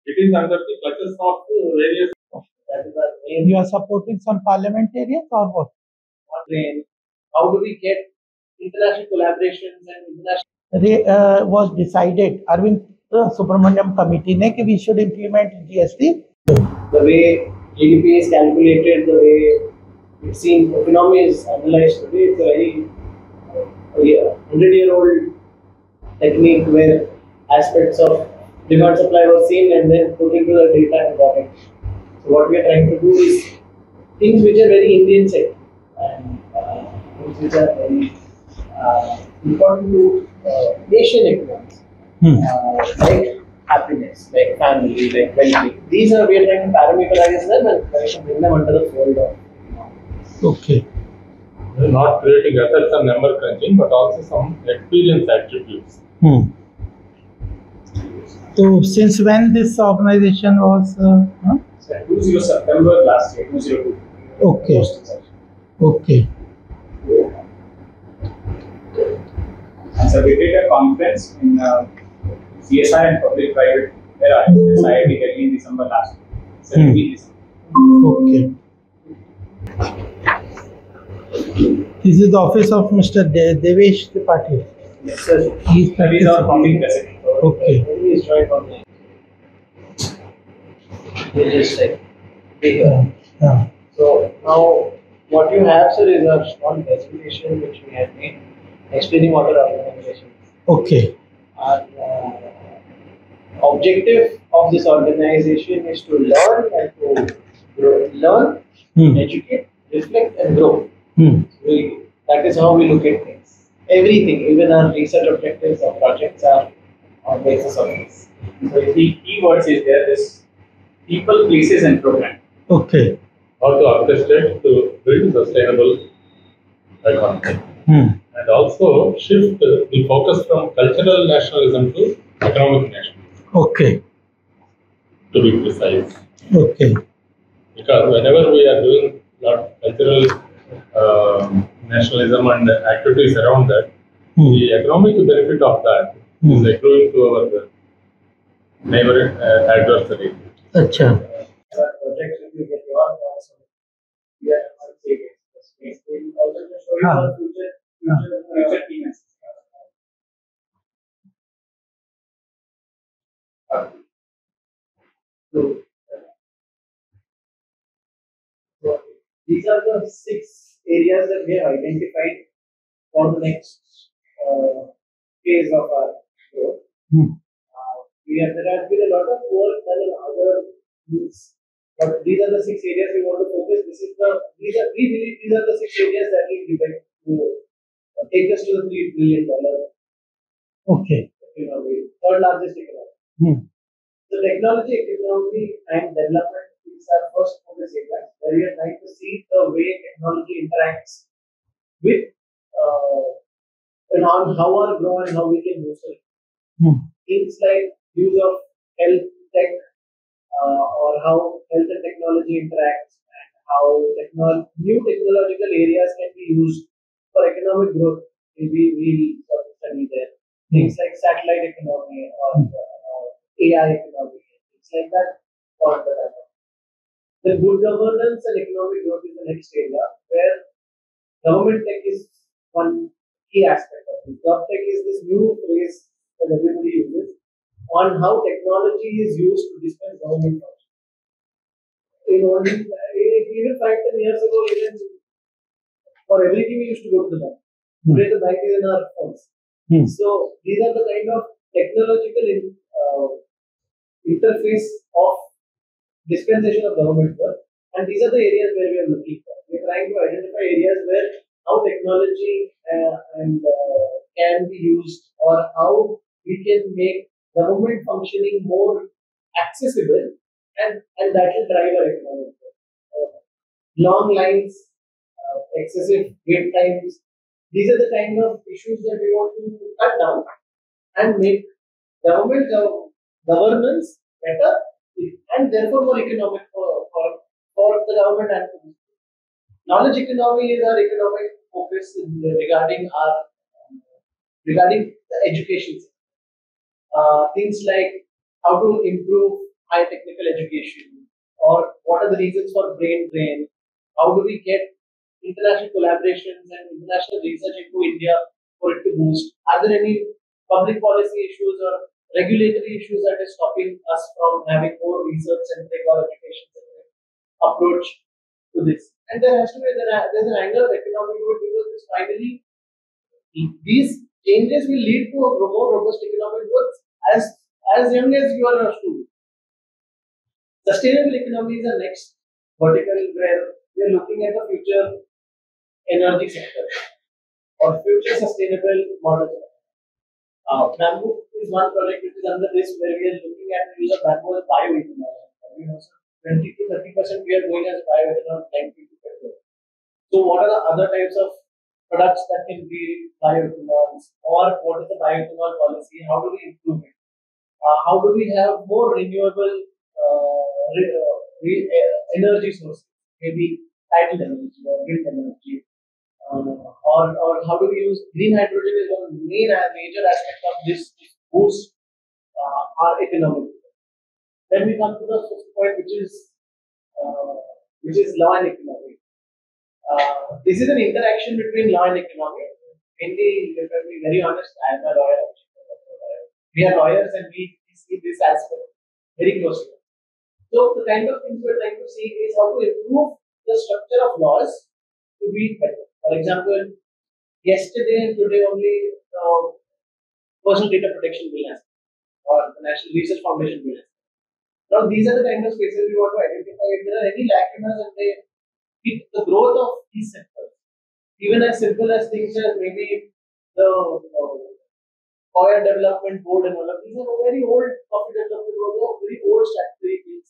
It is under the clutches of various. That is our main. You are supporting some parliamentarians or what? Train. How do we get international collaborations and international? Was decided Arvind Subramaniam committee ne कि we should implement GST. The way GDP is calculated, the way it's seen, economy is analyzed today, it's a very 100-year-old technique where aspects of demand supply were seen and then put into the data and got it. So what we are trying to do is things which are very Indian set and things which are very important to nation economics, like happiness, like family, like well-being. These are we are trying to parameterize them and try to bring them under the fold of. Okay. Not creating assets and number crunching, but also some experience attributes. So since when this organization was? 20 September last year, 2002. Okay. Okay. And so we did a conference in CSI and Public Private IIT Delhi in December last year. Okay. This is the office of Mr. Devesh Tripathi. Yes, sir. He is our founding president. Okay. He is joined online. He just like bigger. So now what you have, sir, is a small presentation which we have made explaining what our organization is. Okay. Our objective of this organization is to learn and to grow. Learn, educate, reflect, and grow. That is how we look at things. Everything, even our research objectives, our projects are on basis of this. So the keywords is there is people, places, and program. Okay. How to orchestrate to build sustainable economy. And also shift the focus from cultural nationalism to economic nationalism. Okay. To be precise. Okay. Because whenever we are doing a lot of cultural nationalism and activities around that, the economic benefit of that is accruing to our neighboring adversary. Acha. Projects if you get your thoughts on it. We are not saying it. We will also show you our future key messages. So these are the 6 areas that we have identified for the next phase of our growth. There has been a lot of work done on other needs, but these are the 6 areas we want to focus. We believe these are the 6 areas that will take us to the $3 billion. Okay. Economy, third largest economy. So technology, economy, and development is our first focus area, where we are trying to see the way technology interacts with and on how our growth and how we can use it. Things like use of health tech or how health and technology interacts and how new technological areas can be used for economic growth. We sort of study there. Things like satellite economy or AI economy, things like that. The good governance and economic growth is the next area where government tech is one key aspect of it. GovTech is this new phrase that everybody uses on how technology is used to dispense government functions. Even 5-10 years ago, even for everything we used to go to the bank. Today the bank is in our phones. So these are the kind of technological interface of dispensation of government work, and these are the areas where we are looking for. We are trying to identify areas where how technology can be used, or how we can make government functioning more accessible, and that will drive our economic growth. Long lines, excessive wait times. These are the kind of issues that we want to cut down and make government governance better and therefore more economic for the government and for the knowledge economy is our economic focus regarding the education. Things like how to improve high technical education, or what are the reasons for brain drain? How do we get international collaborations and international research into India for it to boost? Are there any public policy issues or regulatory issues that is stopping us from having more research centric or education centric approach to this? And there has to be there's an angle of economic growth, because this finally these changes will lead to a more robust economic growth as young as you are a student. Sustainable economy is the next vertical where we are looking at the future energy sector or future sustainable model. Bamboo is one project which is under this, where we are looking at the use of bamboo as bioethanol. We know 20 to 30% we are going as bioethanol, 90 to petrol. So what are the other types of products that can be bioethanols, or what is the bioethanol policy? How do we improve it? How do we have more renewable energy sources, maybe tidal energy or wind energy, or how do we use green hydrogen is one major aspect of this boost our economic. Then we come to the fifth point, which is law and economy. This is an interaction between law and economy. Mainly, if I be very honest, I am a lawyer. We are lawyers and we see this aspect very closely. So the kind of things we are trying to see is how to improve the structure of laws to be better. For example, yesterday and today only the Personal Data Protection Bill has, or the National Research Foundation Bill has. Now these are the kind of spaces we want to identify. If there are any lacunas and they hit the growth of these sectors, even as simple as things as maybe the oil development board and all of these are very old coffee development board, they are very old statutory things.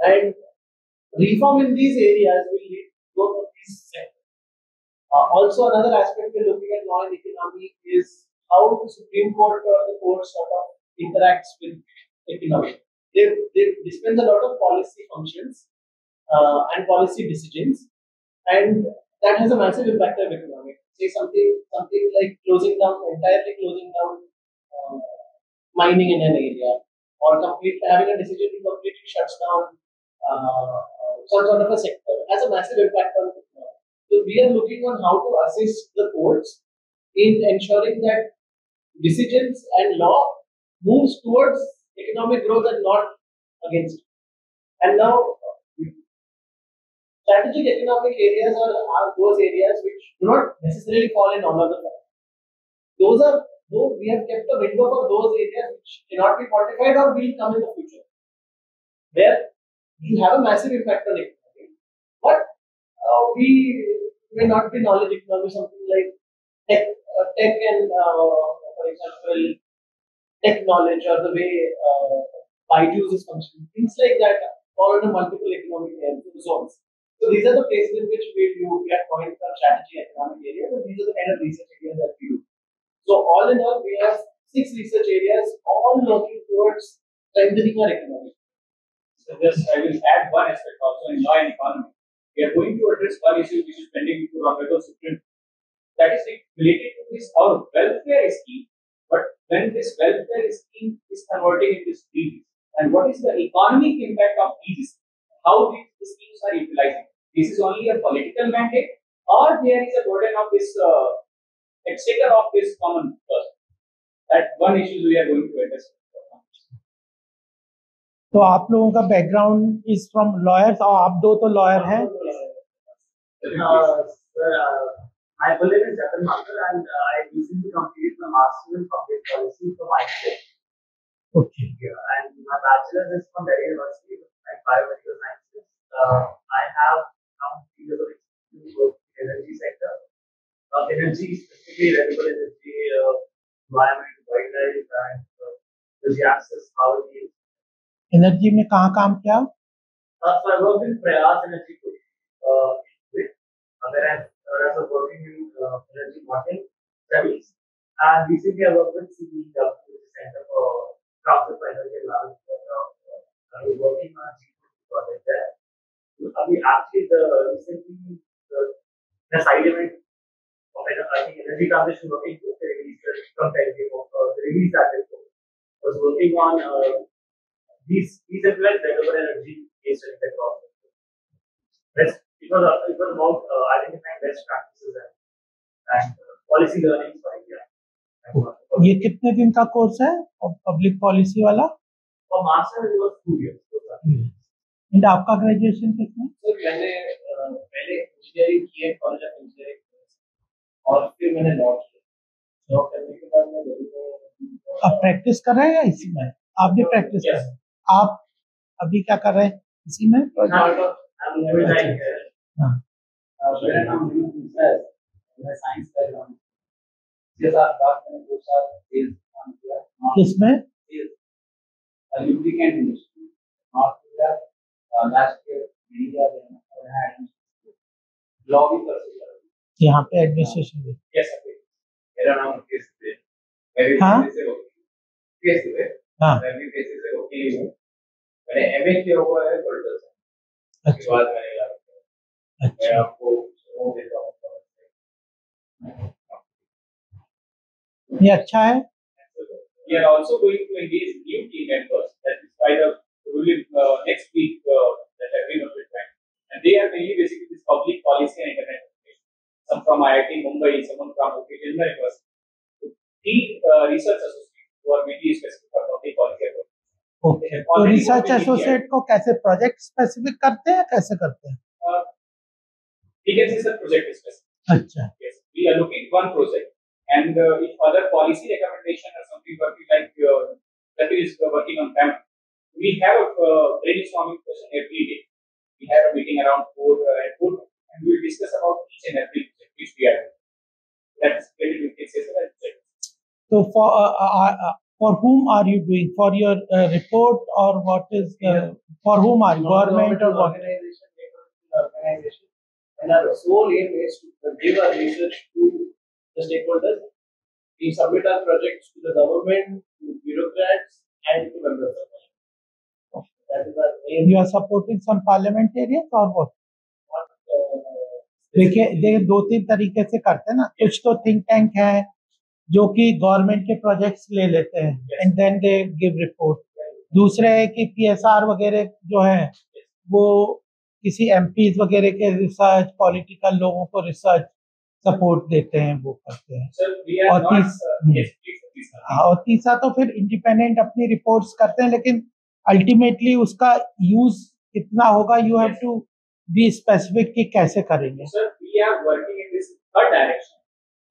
And reform in these areas will lead to growth of these sectors. Also, another aspect we're looking at law and economy is how the Supreme Court or the court sort of interacts with economy. They dispense a lot of policy functions and policy decisions, and that has a massive impact on economy. Say something like entirely closing down mining in an area, or having a decision to completely shuts down some sort of a sector, has a massive impact on economy. So we are looking on how to assist the courts in ensuring that decisions and law moves towards economic growth and not against it. And now, strategic economic areas are those areas which do not necessarily fall in all of the time. Though we have kept a window for those areas which cannot be quantified or will come in the future, where you have a massive impact on economy. But we may not be knowledge economy, something like tech and, for example, tech knowledge, or the way Byju's is functioning, things like that fall under multiple economic zones. So these are the places in which we get points from strategy economic areas, and these are the kind of research areas that we do. So all in all, we have 6 research areas, all working towards strengthening our economy. So just I will add one aspect also in law and economy. We are going to address one issue which is pending before our federal Supreme. That is related to this our welfare scheme. But when this welfare scheme is converting into schemes, and what is the economic impact of these? How these schemes are utilizing? This is only a political mandate, or there is a burden of this exchequer of this common person. That one issue we are going to address. तो आप लोगों का background is from lawyers, और आप दो तो lawyer हैं. My full name is Jatin Mankar, and I recently completed my master's in public policy from ICA. Okay. And my bachelor's is from Delhi University, like biomedical sciences. I have around 3 years of experience in the energy sector. Energy, specifically renewable energy, environment, wildlife, and the access power needs. Energy में कहाँ काम किया? So I worked in Prayas Energy Group, where I was working in energy modeling studies, and recently I worked with CEW, which is Center for Council for Energy Environment. I was working on a G20 project there. Recently the side event of energy transition working group, they released that report. I was working on decentralized renewable energy based across. It was about identifying best practices and policy learnings for India. ये कितने दिन का course है public policy वाला? For master it was 2 years. And आपका graduation कितना? Sir मैंने पहले इंजीनियरिंग की है, कॉलेज ऑफ इंजीनियरिंग, और फिर मैंने लॉ किया। लॉ करने के बाद मैं दिल्ली में। आप प्रैक्टिस कर रहे हैं या इसी में? आप भी प्रैक्टिस कर रहे हैं? आप अभी क्या कर रहे हैं इसी में? हाँ। मेरा नाम कृष्णा है, मैं साइंस बैकग्राउंड के साथ बात मैंने 2 साल सेल्स काम किया। किसमें? Lubricant industry, north India, last year India में और है लॉ भी कर सकता है। यहाँ पे एडमिनिस्ट्रेशन भी। यस सर, मेरा नाम कृष्ण है, मैं भी हाँ? से कृष्ण है, हाँ। मैं भी पेशे से वकील हूँ। मैंने एमए किया हुआ है पॉलिटिकल साइंस। उसके बाद मैंने लॉ किया। मैं आपको वो देता हूँ। ये अच्छा है। We are also going to engage new team members. That is why next week that everyone will join. And they are mainly basically this public policy and internet information. Some from IIT Mumbai, someone from Oklahoma University. The research associates who are mainly specific for public policy. Okay, तो research associate को कैसे project specific करते हैं, कैसे करते हैं? We can say sir project specific. अच्छा। Yes, we are looking one project. And if other policy recommendation or something working like that is working on them, we have a brainstorming session every day. We have a meeting around 4 and we will discuss about each and every project which we are doing. That's very good. So for whom are you doing? For your report or what is for whom are you? Government or what? Organization. And our sole aim is to give our research to the stakeholders. We submit our projects to the government, to bureaucrats, and to members of parliament. That is our aim. You are supporting some parliamentarians or what? देखिए 2-3 तरीके से करते हैं ना। कुछ तो think tank है जो कि गवर्नमेंट के प्रोजेक्ट्स ले लेते हैं and then they give report. दूसरे है कि पीएसआर वगैरह जो है वो किसी एमपीज वगैरह के रिसर्च, पॉलिटिकल लोगों को रिसर्च सपोर्ट देते हैं, वो करते हैं। और तीसरा तो फिर इंडिपेंडेंट अपनी रिपोर्ट्स करते हैं, लेकिन अल्टीमेटली उसका यूज कितना होगा, you have to be specific कि कैसे करेंगे। Sir, we are working in this third direction,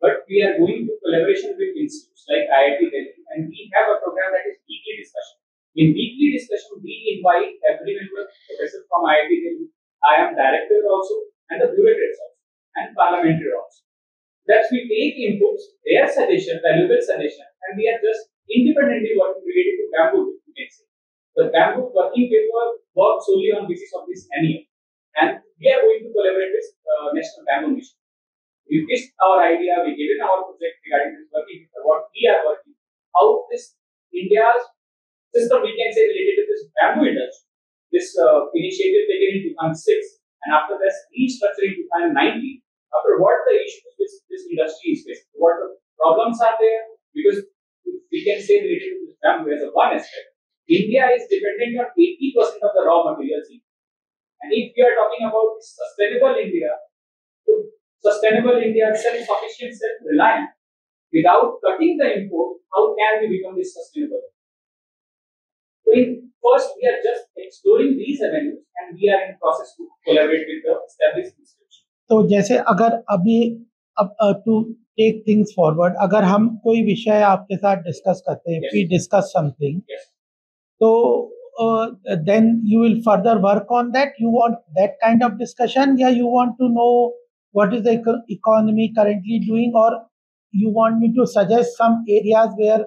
but we are going to collaboration with institutes like IIT Delhi, and we have a program that is weekly discussion. In weekly discussion, we invite every member, professor from IIT Delhi, I am director also, and the bureaucrats also, and parliamentary also. That we take inputs, their suggestion, valuable suggestion, and we are just independently working related to bamboo. You can say the bamboo working paper works solely on basis of this NEM, and we are going to collaborate with National Bamboo Mission. We pitched our idea, we given our project regarding this working paper, what we are working, how this India's system we can say related to this bamboo industry. This initiative taken in 2006, and after this restructuring in 2019. After what the issues this industry is facing, what the problems are there, because we can say related to this bamboo as a one aspect. India is dependent on 80% of the raw materials, and if we are talking about sustainable India, self-sufficient, self-reliant, without cutting the import, how can we become this sustainable? So first, we are just exploring these avenues, and we are in process to collaborate with the established institutions. तो जैसे अगर अभी to take things forward, अगर हम कोई विषय आपके साथ डिस्कस करते हैं, वी डिस्कस समथिंग, तो then you will further work on that, you want that kind of discussion, या you want to know what is the economy currently doing, और you want me to suggest some areas where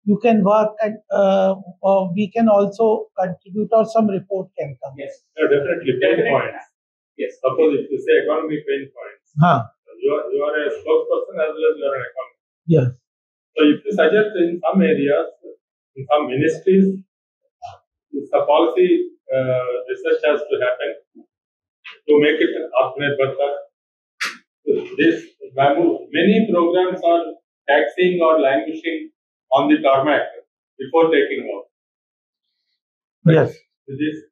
you can work and we can also contribute, or some report can come. Yes, definitely pain points. Yes, suppose if you say economy pain points, you are a spokesperson as well as you are an economist. Yes. So if you suggest in some areas, in some ministries, the policy research has to happen to make it Atmanirbhar. This many programs are taxing or languishing on the tarmac before taking off. Yes.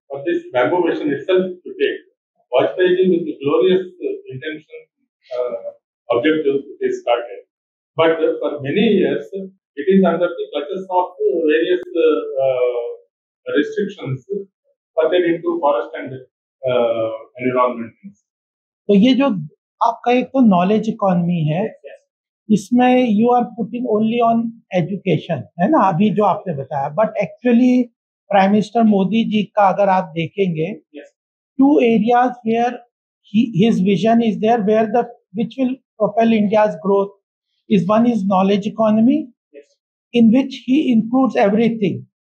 For this bamboo mission itself to take, Vajpayee ji with the glorious intention, objective it is started. But for many years, it is under the clutches of various restrictions pertaining to forest and environment things. तो ये जो आपका एक तो knowledge economy है, इसमें you are putting only on education, है ना, अभी जो आपने बताया, but actually prime minister Modi ji का अगर आप देखेंगे, two areas where his vision is there, where the which will propel India's growth is, one is knowledge economy, in which he includes everything,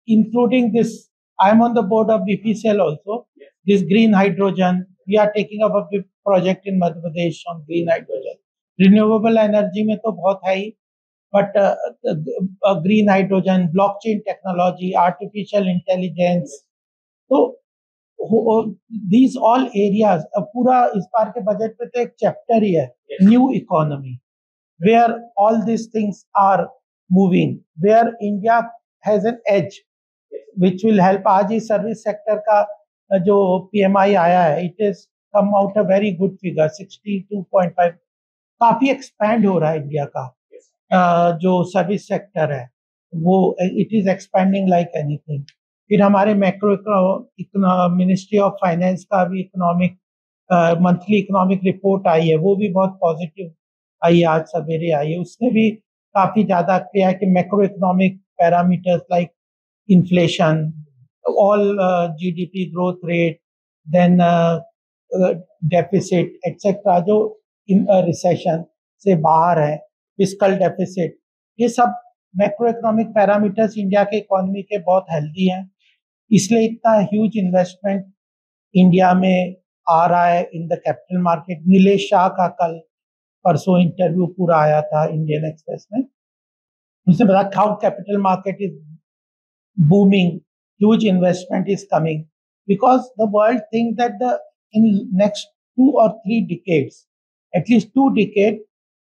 including this. I am on the board of BPCL also. This green hydrogen, we are taking up a big project in Madhya Pradesh on green hydrogen. Renewable energy में तो बहुत है ही, but green hydrogen, blockchain technology, artificial intelligence. So these all areas, पूरा इस बार के budget में तो एक चैप्टर ही है, new economy, where all these things are moving, where India has an edge, which will help. आज ही सर्विस सेक्टर का जो PMI आया है, it has come out a very good figure, 62.5, काफी एक्सपैंड हो रहा है इंडिया का जो सर्विस सेक्टर है, वो it is expanding like anything. फिर हमारे मैक्रो मिनिस्ट्री ऑफ फाइनेंस का भी इकोनॉमिक मंथली इकोनॉमिक रिपोर्ट आई है, वो भी बहुत पॉजिटिव आई है, आज सवेरे आई है. उसने भी काफी ज्यादा किया है कि macro economic parameters like inflation, all GDP growth rate, then deficit etcetera, जो रिसेशन से बाहर है, फिस्कल डेफिसिट, ये सब मैक्रो इकोनॉमिक पैरामीटर्स इंडिया के इकोनॉमी के बहुत हेल्दी हैं. इसलिए इतना ह्यूज इन्वेस्टमेंट इंडिया में आ रहा है in the capital market. Nilesh Shah का कल परसों इंटरव्यू पूरा आया था इंडियन एक्सप्रेस में, उसने बताया how capital market is booming, huge investment is coming, because the world think that the in next 2 or 3 decades, at least 2 decades,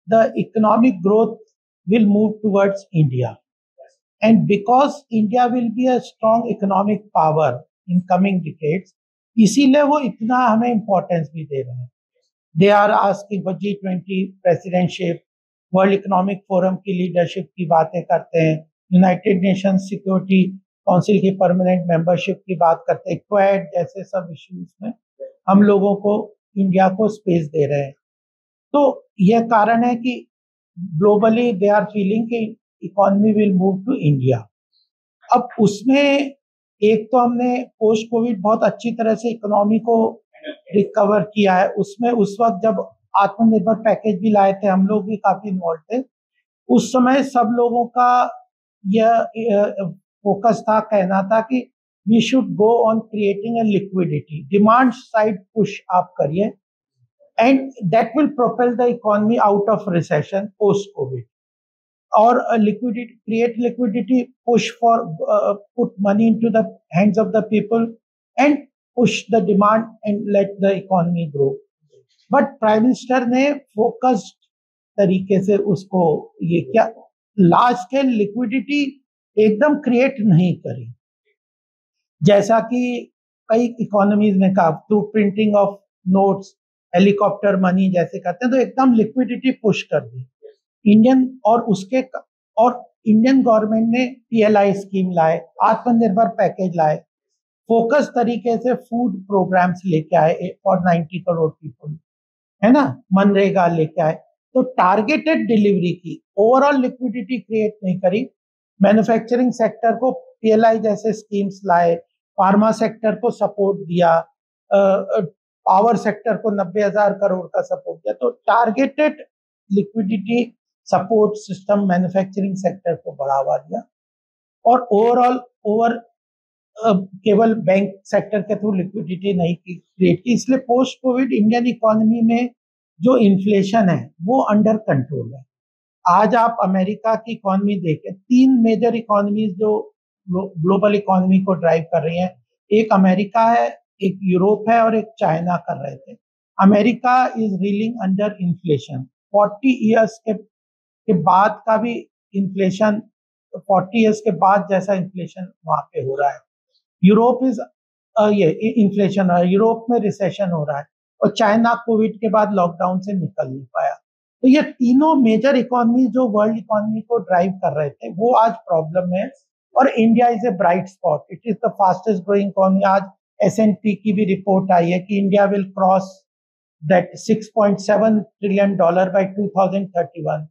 the economic growth will move towards India. And because India will be a strong economic power in coming decades, इसीलिए वो इतना हमें importance भी दे रहे हैं. They are asking for G20 presidentship, world economic forum की leadership की बातें करते हैं, यूनाइटेड नेशंस सिक्योरिटी काउंसिल की परमानेंट मेंबरशिप की बात करते हैं, क्वाड जैसे सब इश्यूज में हम लोगों को इंडिया को स्पेस दे रहे हैं. तो यह कारण है कि ग्लोबली दे आर फीलिंग कि economy will move to India. अब उसमें एक तो हमने पोस्ट कोविड बहुत अच्छी तरह से इकोनॉमी को रिकवर किया है. उसमें उस वक्त जब आत्मनिर्भर पैकेज भी लाए थे, हम लोग भी काफी इन्वॉल्व थे. उस समय सब लोगों का यह फोकस था, कहना था कि we should go on creating a liquidity, demand side push आप करिए, and that will propel the economy out of recession post Covid. और liquidity, create liquidity, push for put money into the hands of the people and push the demand and let the economy grow. But prime minister ने focused तरीके से उसको ये क्या large scale liquidity एकदम create नहीं करी, जैसा कि कई इकोनॉमीज में कहा, through printing of notes, helicopter money जैसे करते हैं, तो एकदम लिक्विडिटी पुश कर दी इंडियन. और इंडियन गवर्नमेंट ने PLI स्कीम लाए, आत्मनिर्भर पैकेज लाए, फोकस तरीके से फूड प्रोग्राम्स लेके आए फॉर 90 करोड़ पीपल, है ना, मनरेगा लेके आए. तो टारगेटेड डिलीवरी की, ओवरऑल लिक्विडिटी क्रिएट नहीं करी. मैन्युफैक्चरिंग सेक्टर को PLI जैसे स्कीम्स लाए, फार्मा सेक्टर को सपोर्ट दिया, पावर सेक्टर को 90,000 करोड़ का सपोर्ट दिया. तो targeted liquidity support system manufacturing sector को बढ़ावा दिया. और ओवरऑल केवल बैंक सेक्टर के थ्रू लिक्विडिटी नहीं क्रिएट की. इसलिए पोस्ट कोविड इंडियन इकोनॉमी में जो इन्फ्लेशन है वो अंडर कंट्रोल है. आज आप अमेरिका की इकोनॉमी देखें, 3 मेजर इकोनॉमीज जो ग्लोबल इकोनॉमी को ड्राइव कर रही हैं, एक अमेरिका है, एक यूरोप है और एक चाइना कर रहे थे. America is railing under inflation. 40 years के बाद का भी इन्फ्लेशन, 40 इयर्स के बाद जैसा इन्फ्लेशन वहां पे हो रहा है. यूरोप इज ये इन्फ्लेशन है, यूरोप में रिसेशन हो रहा है, और चाइना कोविड के बाद लॉकडाउन से निकल नहीं पाया। तो ये तीनों मेजर इकोनॉमी जो वर्ल्ड इकोनॉमी को ड्राइव कर रहे थे वो आज प्रॉब्लम है, और India is a bright spot, it is the fastest growing economy. आज S&P की भी रिपोर्ट आई है कि India will cross that $6.7 trillion by 2031।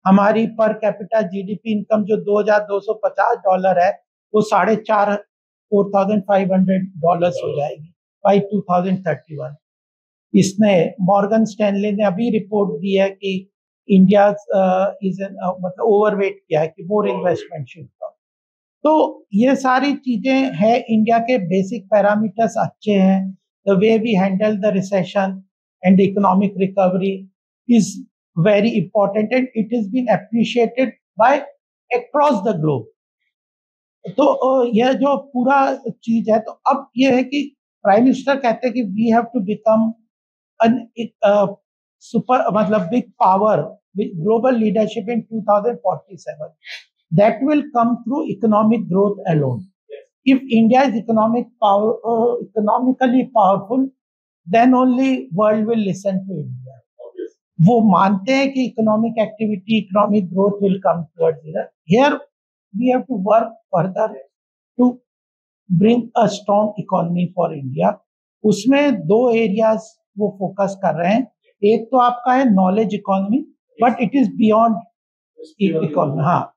हमारी पर कैपिटा जीडीपी इनकम जो $2,250 है वो $4,500 हो जाएगी बाई 2031। इसने मॉर्गन स्टैनली ने अभी रिपोर्ट दी है कि इंडिया इज मतलब ओवरवेट किया है कि मोर इन्वेस्टमेंट शुड कम। तो ये सारी चीजें हैं, इंडिया के बेसिक पैरामीटर्स अच्छे हैं। The way we handle the recession and economic recovery is very important and it is been appreciated by across the globe. तो यह जो पूरा चीज है, तो अब ये है कि प्राइम मिनिस्टर कहते हैं कि we have to become super मतलब big power global leadership in 2047 that will come through economic growth alone. If India is economically powerful, then only world will listen to India. वो मानते हैं कि economic activity, economic growth will come towards it. Here we have to work further to bring a strong economy for India. उसमें दो areas वो focus कर रहे हैं। एक तो आपका है knowledge economy, but it is beyond economy. हाँ,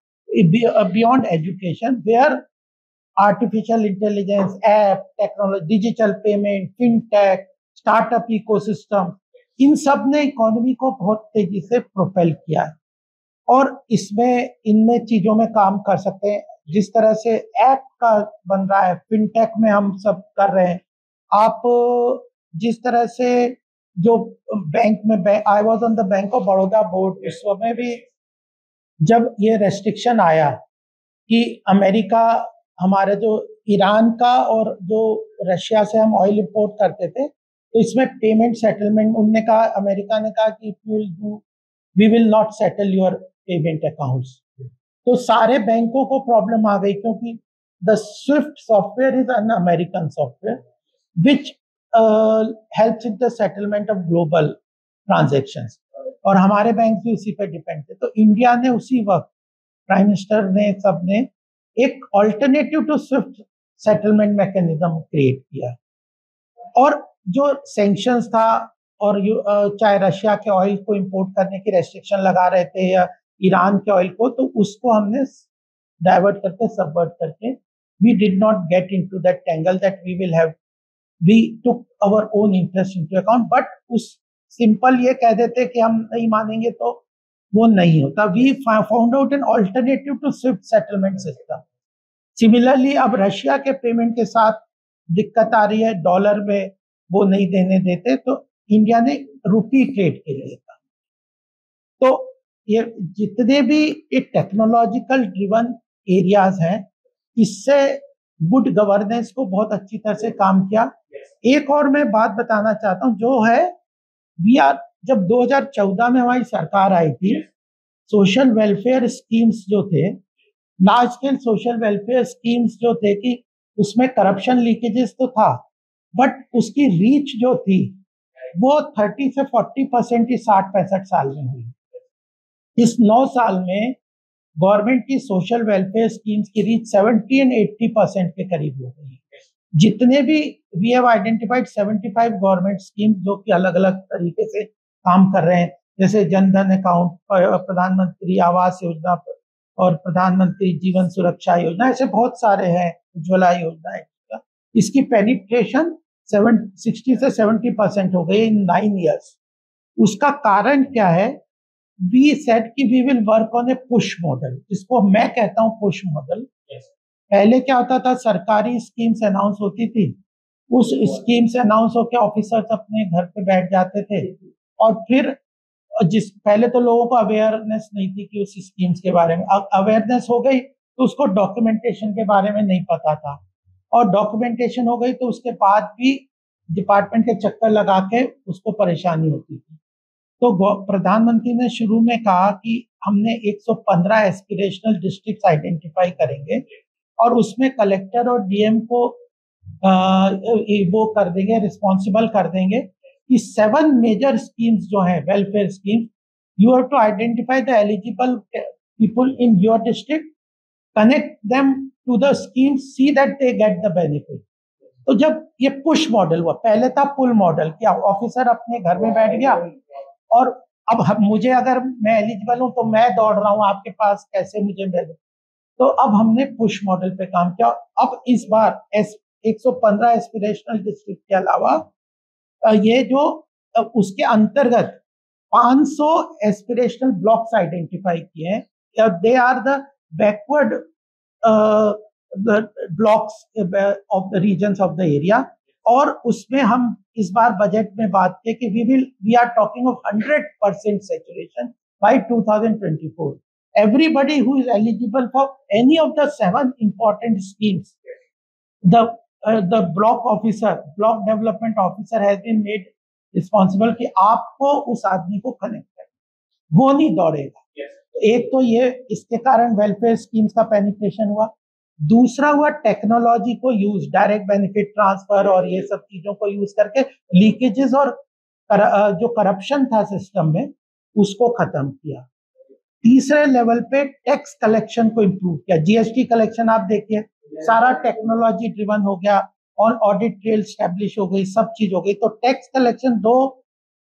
beyond education, where artificial intelligence, app, technology, digital payment, fintech, startup ecosystem, इन सब ने इकोनॉमी को बहुत तेजी से प्रोपेल किया है, और इसमें इनमें चीजों में काम कर सकते हैं। जिस तरह से ऐप का बन रहा है, फिनटेक में हम सब कर रहे हैं। आप जिस तरह से जो बैंक में, I was on the bank of Baroda board, उस समय भी जब ये रेस्ट्रिक्शन आया कि अमेरिका, हमारे जो ईरान का और जो रशिया से हम ऑयल इंपोर्ट करते थे, तो इसमें पेमेंट सेटलमेंट उन्होंने कहा, अमेरिका ने कहा कि we will not settle your payment accounts. तो सारे बैंकों को प्रॉब्लम आ गई, क्योंकि the SWIFT software is an American software which helps in the settlement of global transactions, और हमारे बैंक भी उसी पर डिपेंड थे। तो इंडिया ने उसी वक्त, प्राइम मिनिस्टर ने, सबने एक alternative to SWIFT settlement mechanism create किया, और जो सैंक्शंस था, और चाहे रशिया के ऑयल को इंपोर्ट करने की रेस्ट्रिक्शन लगा रहे थे या ईरान के ऑयल को, तो उसको हमने डाइवर्ट करके, सबवर्ट करके, we did not get into that tangle that we took our own interest into account. But उस सिंपल ये कह देते कि हम नहीं मानेंगे तो वो नहीं होता। We found out an alternative to SWIFT settlement system. Similarly अब रशिया के पेमेंट के साथ दिक्कत आ रही है, डॉलर में वो नहीं देने देते, तो इंडिया ने रुपी ट्रेड के लिए था। तो ये जितने भी एक टेक्नोलॉजिकल ड्रिवन एरियाज हैं, इससे गुड गवर्नेंस को बहुत अच्छी तरह से काम किया। एक और मैं बात बताना चाहता हूँ, जो है जब 2014 में हमारी सरकार आई थी, सोशल वेलफेयर स्कीम्स जो थे, large scale social welfare schemes जो थे, कि उसमें करप्शन लीकेजेस तो था, बट उसकी रीच जो थी वो 30 से 40% ही 60-65 साल में हुई। इस 9 साल में गवर्नमेंट की सोशल वेलफेयर स्कीम्स की रीच 70 और 80% के करीब हो गई। जितने भी we have identified 75 government schemes जो कि अलग अलग तरीके से काम कर रहे हैं, जैसे जनधन अकाउंट, प्रधानमंत्री आवास योजना और प्रधानमंत्री जीवन सुरक्षा योजना, ऐसे बहुत सारे हैं, उज्ज्वला योजना है। इसकी पेनिट्रेशन 60 से 70% हो गई इन 9 years। उसका कारण क्या है? वी सेड कि we will work on a push model, जिसको मैं कहता हूँ पुश मॉडल। पहले क्या होता था, सरकारी स्कीम्स अनाउंस होती थी, उस स्कीम से अनाउंस होकर ऑफिसर्स अपने घर पे बैठ जाते थे, और फिर पहले तो लोगों को अवेयरनेस नहीं थी कि उस स्कीम्स के बारे में, अवेयरनेस हो गई तो उसको डॉक्यूमेंटेशन के बारे में नहीं पता था, और डॉक्यूमेंटेशन हो गई तो उसके बाद भी डिपार्टमेंट के चक्कर लगा के उसको परेशानी होती थी। तो प्रधानमंत्री ने शुरू में कहा कि हमने 115 एस्पिरेशनल डिस्ट्रिक्ट्स आइडेंटिफाई करेंगे, और उसमें कलेक्टर और डीएम को वो कर देंगे, रिस्पॉन्सिबल कर देंगे कि 7 मेजर स्कीम्स जो हैं welfare schemes, you have to identify the eligible people in your district, connect them to the scheme, see that they get the benefit. तो जब ये पुश मॉडल हुआ, पहले था पुल मॉडल, क्या ऑफिसर अपने घर में बैठ गया और अब मुझे, अगर मैं एलिजिबल हूं तो मैं दौड़ रहा हूं आपके पास, कैसे मुझे मिले। तो अब हमने पुश मॉडल पे काम किया। अब इस बार 115 एस्पिरेशनल डिस्ट्रिक्ट के अलावा ये जो उसके अंतर्गत 500 एस्पिरेशनल ब्लॉक्स आइडेंटिफाई किए हैं। They are the backward blocks of the regions of the area. और उसमें हम इस बार बजट में बात की कि we are talking of 100% saturation by 2024। Everybody who is eligible for any of the 7 important schemes, the block officer, block development officer has been made responsible कि आपको उस आदमी को कनेक्ट करना, वो नहीं दौड़ेगा। एक तो ये इसके कारण वेलफेयर स्कीम्स का पेनिट्रेशन हुआ। दूसरा हुआ टेक्नोलॉजी को यूज, डायरेक्ट बेनिफिट ट्रांसफर और ये सब चीजों को यूज करके लीकेजेस और जो करप्शन था सिस्टम में उसको खत्म किया। तीसरे लेवल पे टैक्स कलेक्शन को इम्प्रूव किया। जीएसटी कलेक्शन आप देखिए सारा टेक्नोलॉजी ड्रिवन हो गया और ऑडिट ट्रेल स्टैब्लिश हो गई, सब चीज हो गई। तो टैक्स कलेक्शन, दो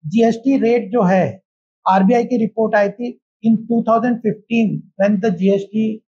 जीएसटी रेट जो है, आरबीआई की रिपोर्ट आई थी इन 2015 व्हेन द जीएसटी